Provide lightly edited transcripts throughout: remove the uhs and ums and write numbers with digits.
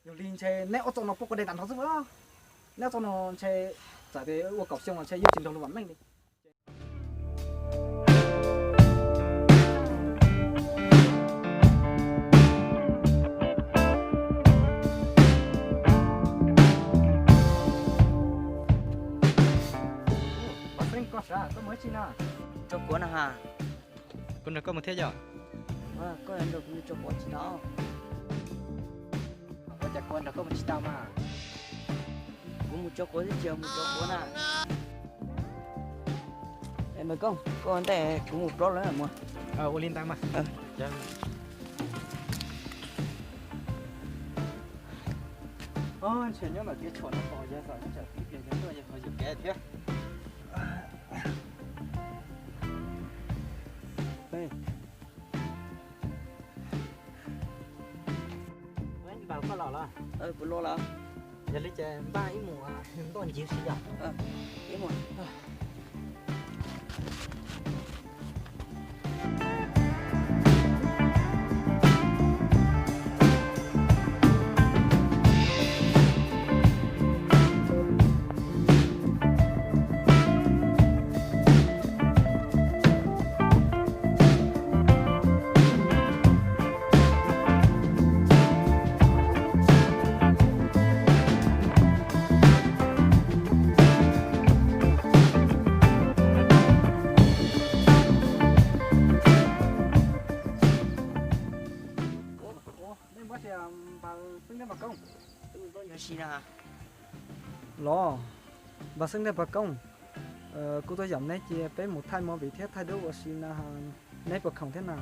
有零车，那我做那不过来打头子不？那做那车，在的我搞笑嘛，车有进头路完美的。把声搞啥？都没劲啊！ cho cuốn à ha con được có một thế giờ có anh được như cho cuốn chỉ đó Bây giờ con đã có một chiếc tàu mà. cũng một cho cuốn thì chiều một cho cuốn à em mới công con để cũng một lót nữa là mua ô linh tăng mà dạ Anh chỉ nhớ là cái chỗ nó bỏ ra rồi nó chả biết cái đó giờ phải dùng cái thế. Đây. Anh bảo có lọ là. một lô là Giờ lấy chè ba ý mùa hình to nhiều xí à. cái một xí là Lo, bà sinh ra bà công. Cô tôi dặm này chỉ bé một thay mò vị thế thay đổi của xin là nấy bà không thế nào.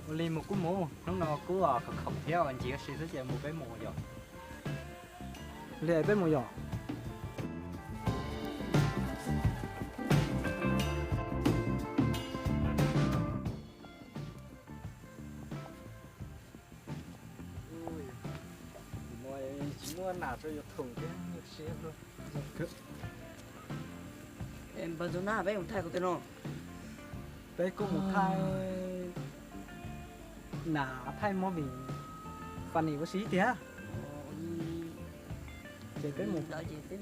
ô linh một cú mù nó cú không theo anh chỉ có sử dụng một cái mù rồi Lệ bé một giỏ. Chỉ mua nào cho được thùng cái nhược xe luôn. em bao giờ na bé một thay của tôi nó Bé có một thay nà thay mò vị phần này có xí thế. Để bé một đợi chị tí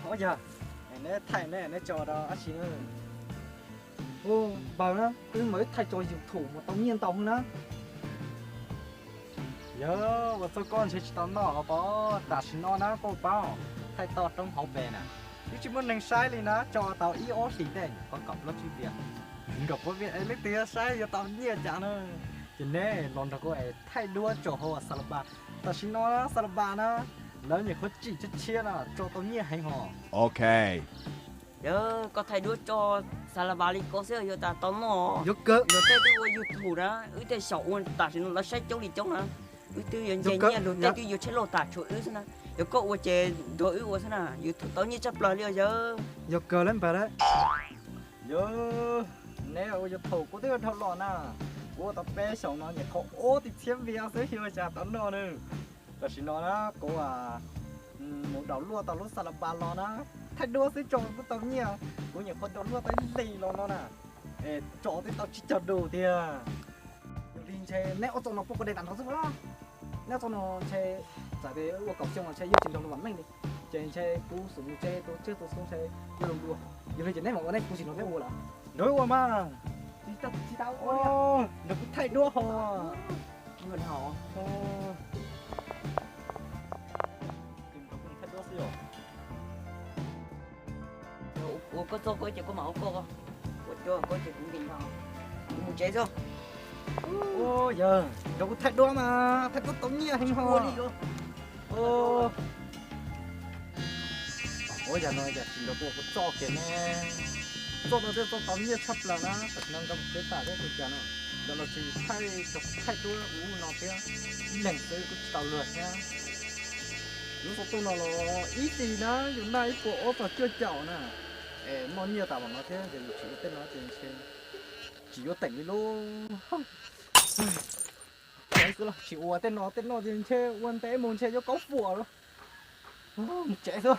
Ôi giờ nó thay này nó cho đó á xin ơi. Bảo nó cứ mới thay cho dụng thủ mà tao nhiên tao nữa. giờ và tôi con sẽ tao nó có đã xin nó nó có bao thay to trong hậu bè nè chứ chỉ muốn nâng sai lên nó cho tao ý ó xì đây có cặp lớp chuyên biệt gặp có việc ấy lấy tiền sai cho tao nhiều chả nữa cho nên lần đầu cô ấy thay đua chỗ hồ salaba tao xin nó salaba nó nếu như có chỉ cho chia là cho tao nhiều hành họ Okay. nhớ có thay đuôi cho salabali có sẽ giờ ta tóm nó Vô cơ. rồi tay tôi vô thủ đó ứ tay sậu ta sẽ nó sẽ chống đi chống nữa ứ tôi giờ nhẹ nhẹ rồi tay tôi vô chế lô ta chuột ứ thế nào giờ có vô chế đội ứ thế nào giờ tao như chấp lời liền giờ Vô cơ lên bà đấy. giờ nếu giờ thủ của tôi thâu lọ nè của tao bé sống nó nhẹ khó ô thì thêm việc sẽ hiểu chả tao nó nữa tao xin nó đó cô một đầu lúa tao lúa salaba lọ nó thay đua sẽ trồng của tao nhiều của những con đầu lúa tới lì lọ nó nè chỗ thì tao chỉ cho đủ thì Linh xe nét ô tô nó có đây tặng nó giúp đó. Nét ô nó xe tại vì我搞笑嘛xe vô trình độ nó完美的. Trên xe cú súng xe tôi chưa tôi xuống xe vô đồng đua. Giờ này nét mà cái này cú chỉ nó cái ô là. đối qua mà Chỉ tao ô nó cũng thay đua hồ người họ tìm nó cũng thay đua xíu ủa có số có chỉ có mẫu cô không ủa cho có chỉ cũng bình thường một chế rồi ô giờ nó cũng thay đua mà thay đua tống nhiều hành hồ ô ôi giờ nói giờ chỉ nó cũng cho cái này cho nó cho tống nhiều chấp là nó thật năng cầm cái tài đấy được chưa nó đó là chỉ thay tôi nó thế lệnh tới cũng tàu lượt nha lúc sau tôi nó là ít gì đó dù này bộ và chưa chậu nè món nhiều tàu mà nó thế thì chỉ có tên nó chỉ có tỉnh với luôn cái cứ là chỉ tên nó thì chơi quan tế muốn chơi cho có phùa luôn chạy thôi